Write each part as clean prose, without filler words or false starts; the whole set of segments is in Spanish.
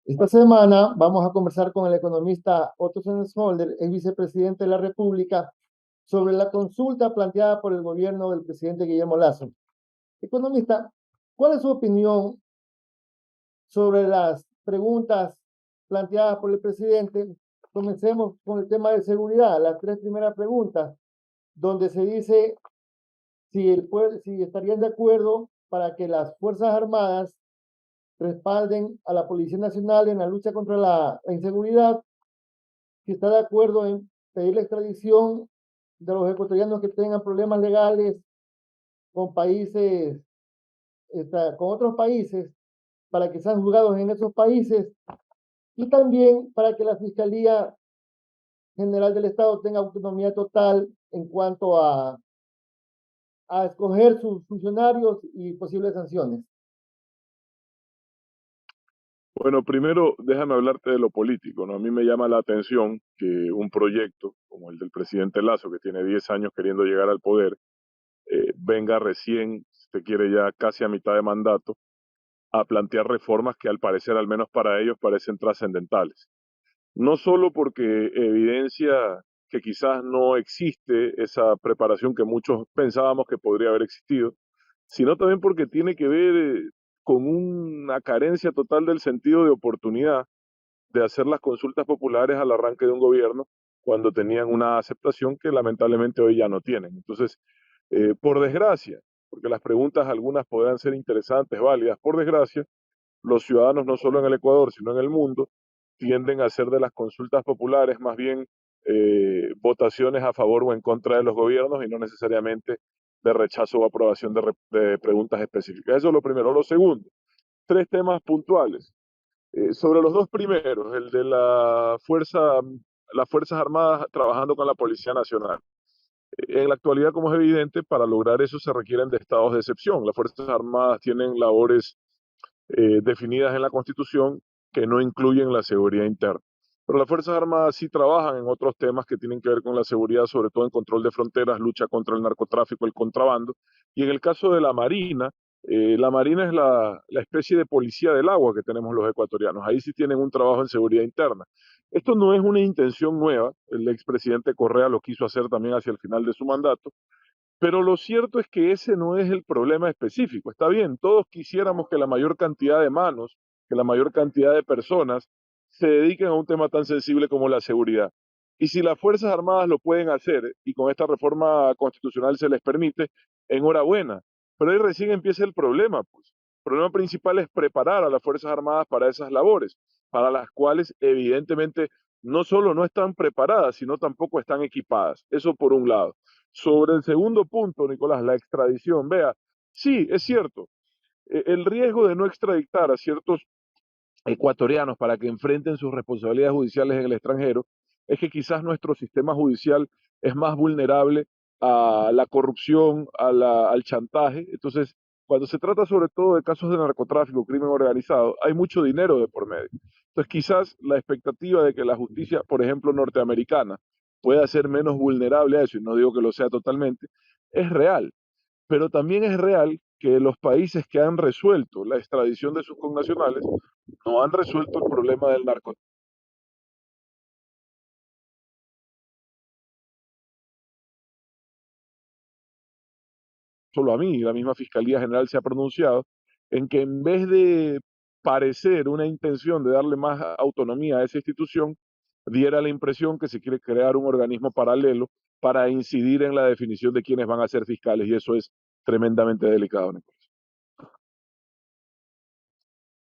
Esta semana vamos a conversar con el economista Otto Scholder, el vicepresidente de la República, sobre la consulta planteada por el gobierno del presidente Guillermo Lasso. Economista, ¿cuál es su opinión sobre las preguntas planteadas por el presidente? Comencemos con el tema de seguridad, las tres primeras preguntas, donde se dice si estarían de acuerdo para que las Fuerzas Armadas respalden a la Policía Nacional en la lucha contra la inseguridad, si está de acuerdo en pedir la extradición de los ecuatorianos que tengan problemas legales con países, con otros países, para que sean juzgados en esos países, y también para que la Fiscalía General del Estado tenga autonomía total en cuanto a escoger sus funcionarios y posibles sanciones. Bueno, primero déjame hablarte de lo político, ¿no? A mí me llama la atención que un proyecto como el del presidente Lasso, que tiene 10 años queriendo llegar al poder, venga recién, si te quiere ya casi a mitad de mandato, a plantear reformas que al parecer, al menos para ellos, parecen trascendentales. No solo porque evidencia que quizás no existe esa preparación que muchos pensábamos que podría haber existido, sino también porque tiene que ver con una carencia total del sentido de oportunidad de hacer las consultas populares al arranque de un gobierno cuando tenían una aceptación que lamentablemente hoy ya no tienen. Entonces, por desgracia, porque las preguntas algunas podrán ser interesantes, válidas, por desgracia, los ciudadanos no solo en el Ecuador, sino en el mundo, tienden a hacer de las consultas populares más bien votaciones a favor o en contra de los gobiernos y no necesariamente de rechazo o aprobación de preguntas específicas. Eso es lo primero. Lo segundo, tres temas puntuales. Sobre los dos primeros, el de las Fuerzas Armadas trabajando con la Policía Nacional. En la actualidad, como es evidente, para lograr eso se requieren de estados de excepción. Las Fuerzas Armadas tienen labores definidas en la Constitución que no incluyen la seguridad interna. Pero las Fuerzas Armadas sí trabajan en otros temas que tienen que ver con la seguridad, sobre todo en control de fronteras, lucha contra el narcotráfico, el contrabando. Y en el caso de la Marina es la especie de policía del agua que tenemos los ecuatorianos. Ahí sí tienen un trabajo en seguridad interna. Esto no es una intención nueva. El expresidente Correa lo quiso hacer también hacia el final de su mandato. Pero lo cierto es que ese no es el problema específico. Está bien, todos quisiéramos que la mayor cantidad de manos, que la mayor cantidad de personas se dediquen a un tema tan sensible como la seguridad. Y si las Fuerzas Armadas lo pueden hacer y con esta reforma constitucional se les permite, enhorabuena. Pero ahí recién empieza el problema, pues. El problema principal es preparar a las Fuerzas Armadas para esas labores, para las cuales evidentemente no solo no están preparadas, sino tampoco están equipadas. Eso por un lado. Sobre el segundo punto, Nicolás, la extradición. Vea, sí, es cierto, el riesgo de no extraditar a ciertos ecuatorianos para que enfrenten sus responsabilidades judiciales en el extranjero es que quizás nuestro sistema judicial es más vulnerable a la corrupción, al chantaje. Entonces, cuando se trata sobre todo de casos de narcotráfico, crimen organizado, hay mucho dinero de por medio. Entonces, quizás la expectativa de que la justicia, por ejemplo, norteamericana, pueda ser menos vulnerable a eso, y no digo que lo sea totalmente, es real. Pero también es real que los países que han resuelto la extradición de sus connacionales no han resuelto el problema del narcotráfico. Solo a mí, la misma Fiscalía General se ha pronunciado en que en vez de parecer una intención de darle más autonomía a esa institución, diera la impresión que se quiere crear un organismo paralelo para incidir en la definición de quiénes van a ser fiscales, y eso es tremendamente delicado, Nicolás.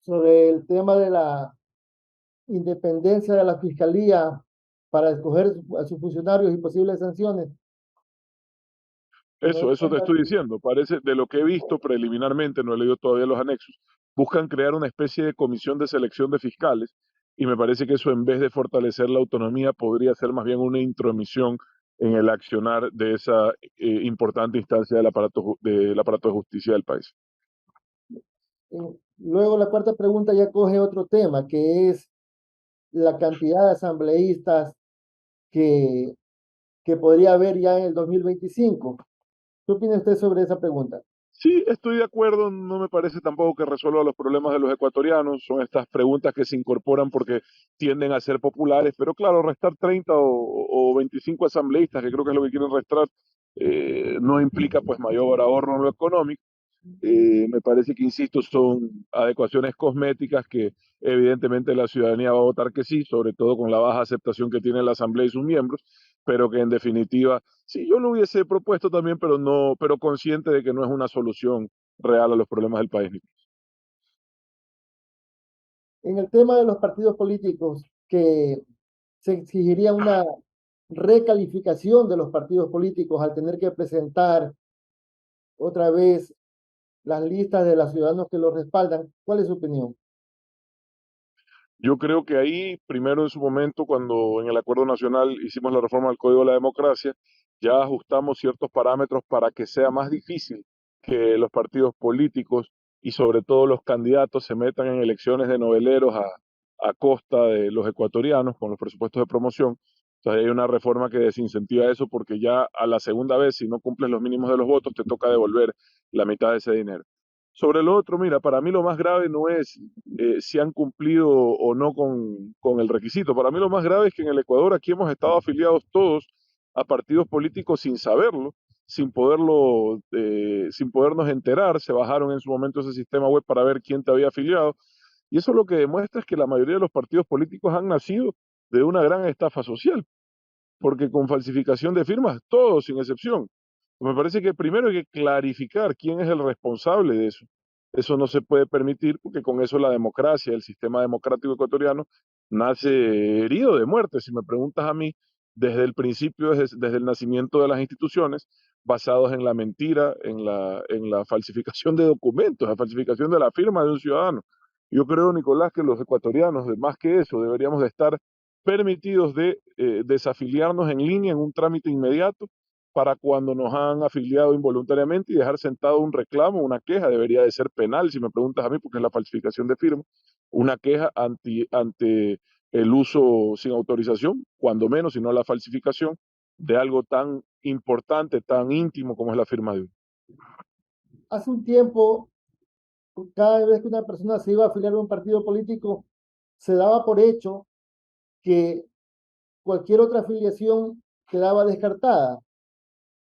Sobre el tema de la independencia de la Fiscalía para escoger a sus funcionarios y posibles sanciones. Eso te estoy diciendo. Parece, de lo que he visto preliminarmente, no he leído todavía los anexos, buscan crear una especie de comisión de selección de fiscales y me parece que eso en vez de fortalecer la autonomía podría ser más bien una intromisión en el accionar de esa importante instancia del aparato de justicia del país. Luego la cuarta pregunta ya coge otro tema, que es la cantidad de asambleístas que, que podría haber ya en el 2025. ¿Qué opina usted sobre esa pregunta? Sí, estoy de acuerdo, no me parece tampoco que resuelva los problemas de los ecuatorianos, son estas preguntas que se incorporan porque tienden a ser populares, pero claro, restar 30 o 25 asambleístas, que creo que es lo que quieren restar, no implica pues mayor ahorro en lo económico. Me parece que, insisto, son adecuaciones cosméticas que evidentemente la ciudadanía va a votar que sí, sobre todo con la baja aceptación que tiene la Asamblea y sus miembros, pero que en definitiva, sí, yo lo hubiese propuesto también, pero no, pero consciente de que no es una solución real a los problemas del país. En el tema de los partidos políticos, que se exigiría una recalificación de los partidos políticos al tener que presentar otra vez las listas de los ciudadanos que los respaldan. ¿Cuál es su opinión? Yo creo que ahí, primero en su momento, cuando en el Acuerdo Nacional hicimos la reforma del Código de la Democracia, ya ajustamos ciertos parámetros para que sea más difícil que los partidos políticos y sobre todo los candidatos se metan en elecciones de noveleros a costa de los ecuatorianos con los presupuestos de promoción. Entonces hay una reforma que desincentiva eso porque ya a la segunda vez, si no cumples los mínimos de los votos, te toca devolver la mitad de ese dinero. Sobre lo otro, mira, para mí lo más grave no es si han cumplido o no con el requisito. Para mí lo más grave es que en el Ecuador aquí hemos estado afiliados todos a partidos políticos sin saberlo, sin podernos enterar. Se bajaron en su momento ese sistema web para ver quién te había afiliado. Y eso lo que demuestra es que la mayoría de los partidos políticos han nacido de una gran estafa social porque con falsificación de firmas, todos sin excepción. Me parece que primero hay que clarificar quién es el responsable de eso. Eso no se puede permitir porque con eso la democracia, el sistema democrático ecuatoriano, nace herido de muerte, si me preguntas a mí, desde el principio, desde el nacimiento de las instituciones, basados en la mentira, en la falsificación de documentos, la falsificación de la firma de un ciudadano. Yo creo, Nicolás, que los ecuatorianos, de más que eso, deberíamos de estar permitidos de desafiliarnos en línea en un trámite inmediato para cuando nos han afiliado involuntariamente y dejar sentado un reclamo, una queja, debería de ser penal, si me preguntas a mí, porque es la falsificación de firma, una queja ante el uso sin autorización, cuando menos, si no la falsificación, de algo tan importante, tan íntimo como es la firma de uno. Hace un tiempo, cada vez que una persona se iba a afiliar a un partido político, se daba por hecho que cualquier otra afiliación quedaba descartada.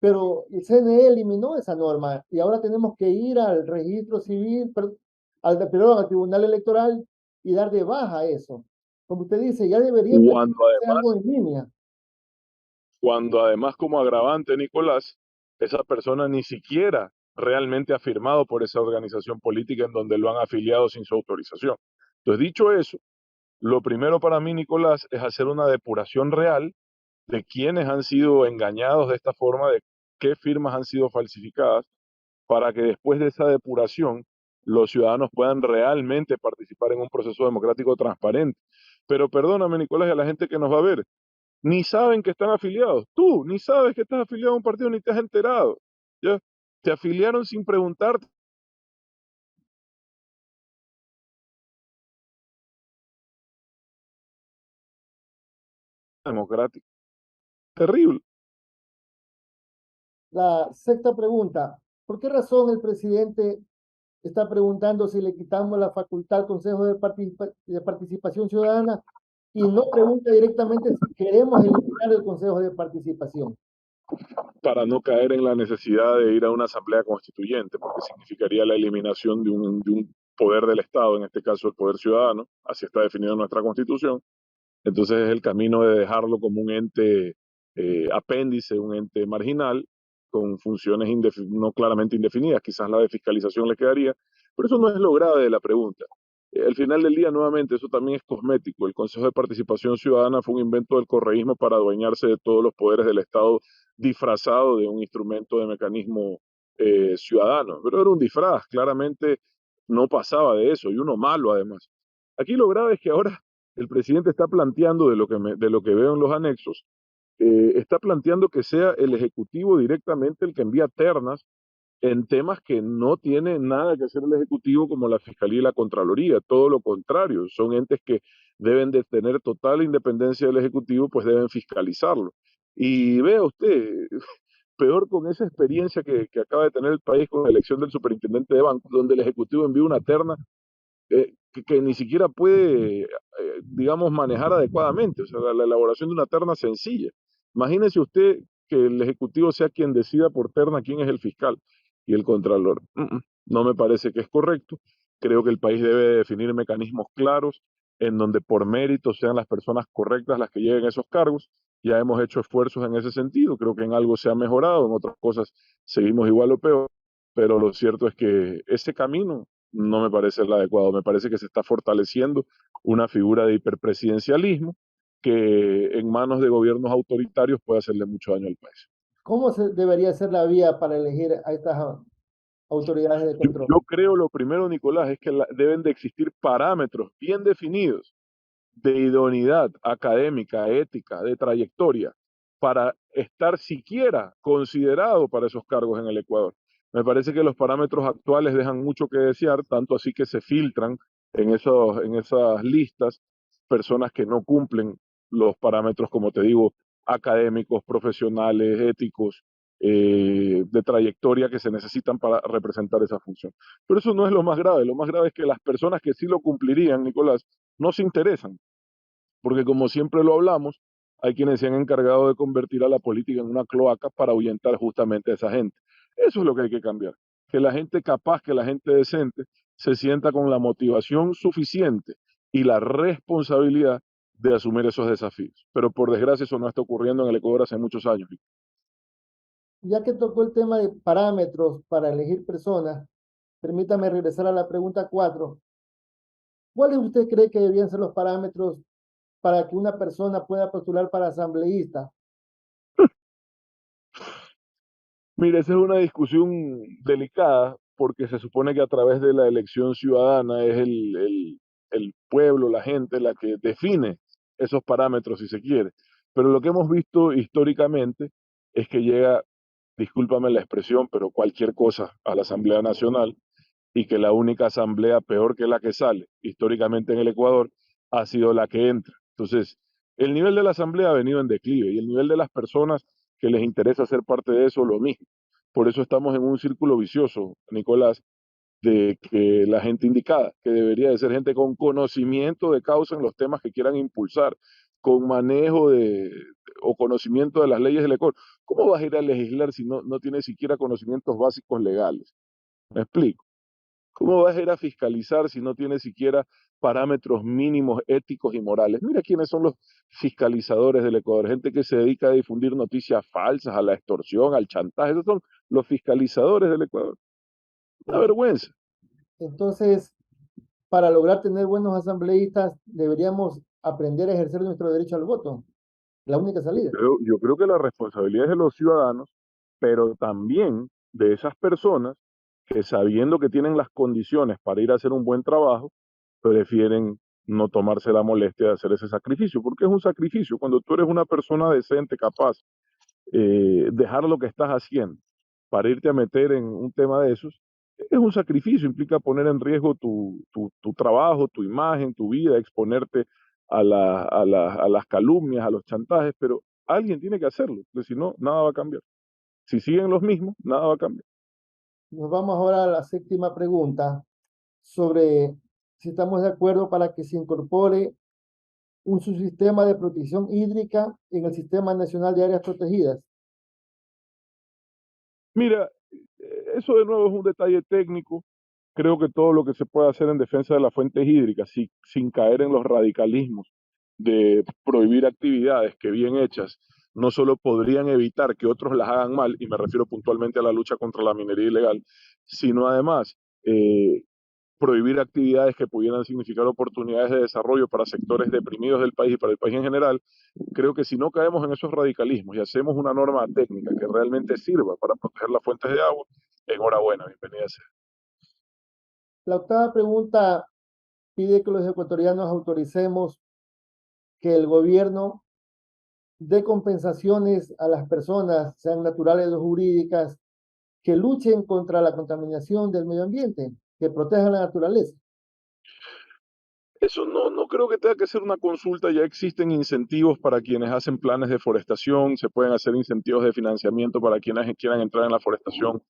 Pero el CNE eliminó esa norma y ahora tenemos que ir al registro civil, perdón, al Tribunal Electoral y dar de baja eso. Como usted dice, ya debería Cuando ser algo además, en línea. cuando además como agravante, Nicolás, esa persona ni siquiera realmente ha firmado por esa organización política en donde lo han afiliado sin su autorización. Entonces, dicho eso, lo primero para mí, Nicolás, es hacer una depuración real de quiénes han sido engañados de esta forma, de qué firmas han sido falsificadas, para que después de esa depuración los ciudadanos puedan realmente participar en un proceso democrático transparente. Pero perdóname, Nicolás, y a la gente que nos va a ver, ni saben que están afiliados. Tú ni sabes que estás afiliado a un partido ni te has enterado. ¿Ya? Te afiliaron sin preguntarte democrático. Terrible. La sexta pregunta, ¿por qué razón el presidente está preguntando si le quitamos la facultad al Consejo de Participación Ciudadana y no pregunta directamente si queremos eliminar el Consejo de Participación? Para no caer en la necesidad de ir a una asamblea constituyente, porque significaría la eliminación de un poder del Estado, en este caso el poder ciudadano, así está definido en nuestra Constitución. Entonces es el camino de dejarlo como un ente apéndice, un ente marginal, con funciones no claramente indefinidas. Quizás la de fiscalización le quedaría, pero eso no es lo grave de la pregunta. Al final del día, nuevamente, eso también es cosmético. El Consejo de Participación Ciudadana fue un invento del correísmo para adueñarse de todos los poderes del Estado disfrazado de un instrumento de mecanismo ciudadano. Pero era un disfraz, claramente no pasaba de eso, y uno malo además. Aquí lo grave es que ahora el presidente está planteando, de lo que veo en los anexos, está planteando que sea el Ejecutivo directamente el que envía ternas en temas que no tiene nada que hacer el Ejecutivo como la Fiscalía y la Contraloría, todo lo contrario, son entes que deben de tener total independencia del Ejecutivo, pues deben fiscalizarlo. Y vea usted, peor con esa experiencia que acaba de tener el país con la elección del superintendente de banco, donde el Ejecutivo envió una terna que ni siquiera puede, digamos, manejar adecuadamente, o sea, la elaboración de una terna sencilla. Imagínese usted que el Ejecutivo sea quien decida por terna quién es el fiscal y el contralor. No me parece que es correcto. Creo que el país debe definir mecanismos claros en donde por mérito sean las personas correctas las que lleguen a esos cargos. Ya hemos hecho esfuerzos en ese sentido, creo que en algo se ha mejorado, en otras cosas seguimos igual o peor, pero lo cierto es que ese camino no me parece el adecuado. Me parece que se está fortaleciendo una figura de hiperpresidencialismo que en manos de gobiernos autoritarios puede hacerle mucho daño al país. ¿Cómo debería ser la vía para elegir a estas autoridades de control? Yo creo lo primero, Nicolás, es que deben de existir parámetros bien definidos de idoneidad académica, ética, de trayectoria, para estar siquiera considerado para esos cargos en el Ecuador. Me parece que los parámetros actuales dejan mucho que desear, tanto así que se filtran en esas listas personas que no cumplen los parámetros, como te digo, académicos, profesionales, éticos, de trayectoria que se necesitan para representar esa función. Pero eso no es lo más grave es que las personas que sí lo cumplirían, Nicolás, no se interesan porque como siempre lo hablamos, hay quienes se han encargado de convertir a la política en una cloaca para ahuyentar justamente a esa gente. Eso es lo que hay que cambiar, que la gente capaz, que la gente decente se sienta con la motivación suficiente y la responsabilidad de asumir esos desafíos. Pero por desgracia eso no está ocurriendo en el Ecuador hace muchos años. Ya que tocó el tema de parámetros para elegir personas, permítame regresar a la pregunta 4. ¿Cuáles usted cree que debían ser los parámetros para que una persona pueda postular para asambleísta? Mire, esa es una discusión delicada porque se supone que a través de la elección ciudadana es el pueblo, la gente, la que define esos parámetros, si se quiere. Pero lo que hemos visto históricamente es que llega, discúlpame la expresión, pero cualquier cosa a la Asamblea Nacional y que la única asamblea peor que la que sale históricamente en el Ecuador ha sido la que entra. Entonces, el nivel de la asamblea ha venido en declive y el nivel de las personas que les interesa ser parte de eso, lo mismo. Por eso estamos en un círculo vicioso, Nicolás, de que la gente indicada, que debería de ser gente con conocimiento de causa en los temas que quieran impulsar, con manejo o conocimiento de las leyes del Ecuador. ¿Cómo vas a ir a legislar si no tienes siquiera conocimientos básicos legales? ¿Me explico? ¿Cómo vas a ir a fiscalizar si no tienes siquiera parámetros mínimos éticos y morales? Mira quiénes son los fiscalizadores del Ecuador, gente que se dedica a difundir noticias falsas, a la extorsión, al chantaje, esos son los fiscalizadores del Ecuador. Una vergüenza. Entonces, para lograr tener buenos asambleístas, deberíamos aprender a ejercer nuestro derecho al voto. La única salida. Yo creo que la responsabilidad es de los ciudadanos, pero también de esas personas que sabiendo que tienen las condiciones para ir a hacer un buen trabajo, prefieren no tomarse la molestia de hacer ese sacrificio, porque es un sacrificio. Cuando tú eres una persona decente, capaz, dejar lo que estás haciendo para irte a meter en un tema de esos, es un sacrificio, implica poner en riesgo tu trabajo, tu imagen, tu vida, exponerte a las calumnias, a los chantajes, pero alguien tiene que hacerlo, porque si no, nada va a cambiar. Si siguen los mismos, nada va a cambiar. Nos vamos ahora a la séptima pregunta sobre si estamos de acuerdo para que se incorpore un subsistema de protección hídrica en el Sistema Nacional de Áreas Protegidas. Mira, eso de nuevo es un detalle técnico. Creo que todo lo que se puede hacer en defensa de las fuentes hídricas, sin caer en los radicalismos de prohibir actividades que bien hechas no solo podrían evitar que otros las hagan mal, y me refiero puntualmente a la lucha contra la minería ilegal, sino además prohibir actividades que pudieran significar oportunidades de desarrollo para sectores deprimidos del país y para el país en general. Creo que si no caemos en esos radicalismos y hacemos una norma técnica que realmente sirva para proteger las fuentes de agua, enhorabuena, bienvenida sea. La octava pregunta pide que los ecuatorianos autoricemos que el gobierno dé compensaciones a las personas, sean naturales o jurídicas, que luchen contra la contaminación del medio ambiente, que protejan la naturaleza. Eso no creo que tenga que ser una consulta, ya existen incentivos para quienes hacen planes de forestación, se pueden hacer incentivos de financiamiento para quienes quieran entrar en la forestación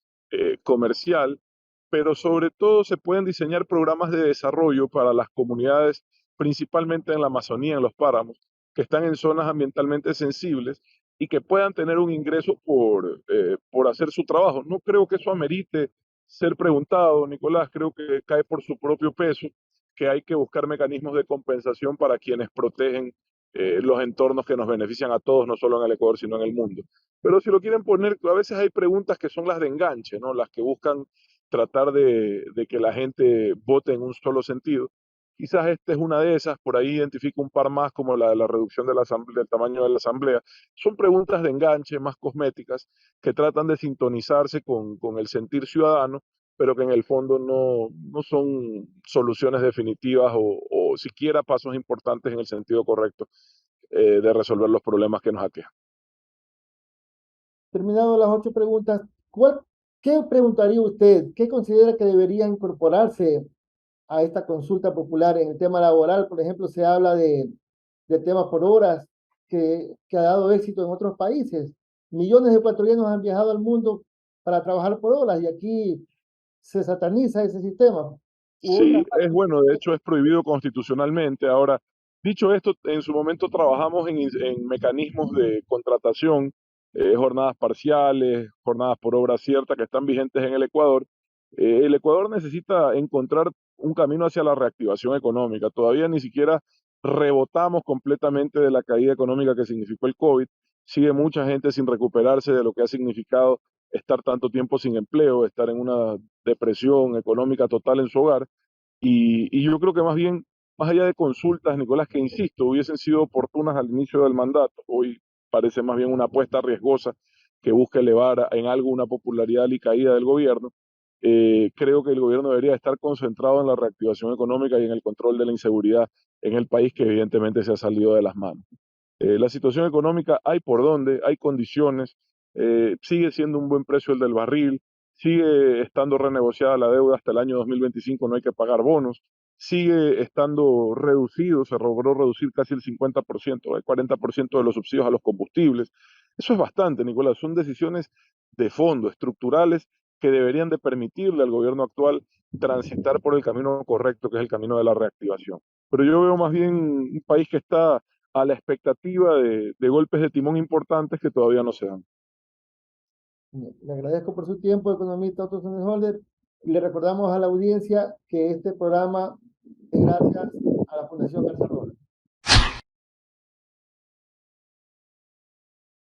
comercial, pero sobre todo se pueden diseñar programas de desarrollo para las comunidades, principalmente en la Amazonía, en los páramos, que están en zonas ambientalmente sensibles y que puedan tener un ingreso por hacer su trabajo. No creo que eso amerite ser preguntado, Nicolás, creo que cae por su propio peso, que hay que buscar mecanismos de compensación para quienes protegen los entornos que nos benefician a todos, no solo en el Ecuador, sino en el mundo. Pero si lo quieren poner, a veces hay preguntas que son las de enganche, ¿no? Las que buscan tratar de que la gente vote en un solo sentido. Quizás esta es una de esas, por ahí identifico un par más como la de la reducción de la del tamaño de la asamblea. Son preguntas de enganche más cosméticas que tratan de sintonizarse con el sentir ciudadano, pero que en el fondo no son soluciones definitivas o siquiera pasos importantes en el sentido correcto de resolver los problemas que nos aquejan. Terminado las 8 preguntas, ¿qué preguntaría usted? ¿Qué considera que debería incorporarse a esta consulta popular en el tema laboral? Por ejemplo, se habla de temas por horas que ha dado éxito en otros países. Millones de ecuatorianos han viajado al mundo para trabajar por horas y aquí se sataniza ese sistema. U otra Sí, es bueno, de hecho es prohibido constitucionalmente. Ahora, dicho esto, en su momento trabajamos en mecanismos de contratación, jornadas parciales, jornadas por obra cierta que están vigentes en el Ecuador. El Ecuador necesita encontrar un camino hacia la reactivación económica. Todavía ni siquiera rebotamos completamente de la caída económica que significó el COVID. Sigue mucha gente sin recuperarse de lo que ha significado estar tanto tiempo sin empleo, estar en una depresión económica total en su hogar. Y yo creo que más bien, más allá de consultas, Nicolás, que insisto, hubiesen sido oportunas al inicio del mandato, hoy parece más bien una apuesta riesgosa que busca elevar en algo una popularidad y caída del gobierno. Creo que el gobierno debería estar concentrado en la reactivación económica y en el control de la inseguridad en el país que evidentemente se ha salido de las manos. La situación económica hay por dónde, hay condiciones, sigue siendo un buen precio el del barril, sigue estando renegociada la deuda hasta el año 2025, no hay que pagar bonos, sigue estando reducido, se logró reducir casi el 50%, el 40% de los subsidios a los combustibles. Eso es bastante, Nicolás, son decisiones de fondo, estructurales, que deberían de permitirle al gobierno actual transitar por el camino correcto, que es el camino de la reactivación. Pero yo veo más bien un país que está a la expectativa de golpes de timón importantes que todavía no se dan. Le agradezco por su tiempo, economista Otto Holder. Le recordamos a la audiencia que este programa es gracias a la Fundación Garzón.